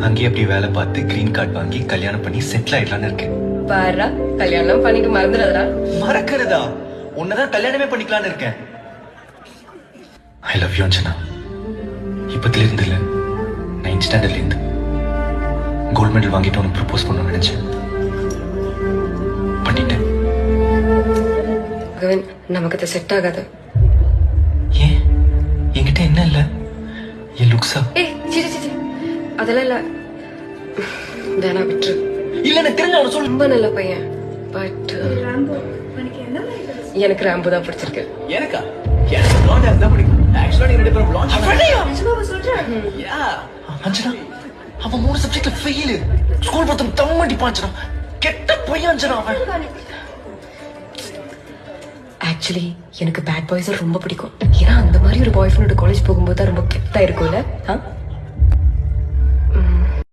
அங்கேயே அப்படி வேலை பார்த்து கிரீன் கார்டு வாங்கி கல்யாணம் பண்ணி செட்டில் ஆயிடலான்னு இருக்கேன். பாரா கல்யாணம் பண்ணிட்டு மறந்துடாதா? மறக்கிறதா? உன்னதான் கல்யாணமே பண்ணிக்கலான்னு இருக்கேன். I love you Anjana. இப்பத்துல இருந்து இல்ல, 9th ஸ்டாண்டர்ட்ல இருந்து. கோல்ட் மெடல் வாங்கிட்டு உனக்கு ப்ரப்போஸ் பண்ண நினைச்சேன். பண்ணிட்டேன். கவின், நமக்கு அது செட் ஆகாது. ஏன்? என்கிட்ட என்ன இல்ல? என் லுக்ஸா? ஏய் சிரி சிரி, அதெல்லாம் இல்ல, வேணா விட்டுரு. இல்ல எனக்கு தெரிஞ்ச அவனை சொல்லு. ரொம்ப நல்ல பையன், பட் எனக்கு ராம்பு தான் பிடிச்சிருக்கு. எனக்கா? எனக்கு blonde hair தான் பிடிக்கும். Actually நீங்க ரெண்டு பேரும் blonde hair. நிஜமாவா சொல்ற? Yeah. அஞ்சனா, அவன் 3 சப்ஜெக்ட்ல ஃபெயில். ஸ்கூல் பத்தம் தம்மடி பாஞ்சனா. கெட்ட பையன் அஞ்சனா அவன். ஆக்சுவலி எனக்கு பேட் பாய்ஸ் ரொம்ப பிடிக்கும். ஏன்னா அந்த மாதிரி ஒரு பாய் ஃப்ரெண்டோட காலேஜ் போகும்போது தான் ரொம்ப கெத்தா இருக்கும்ல.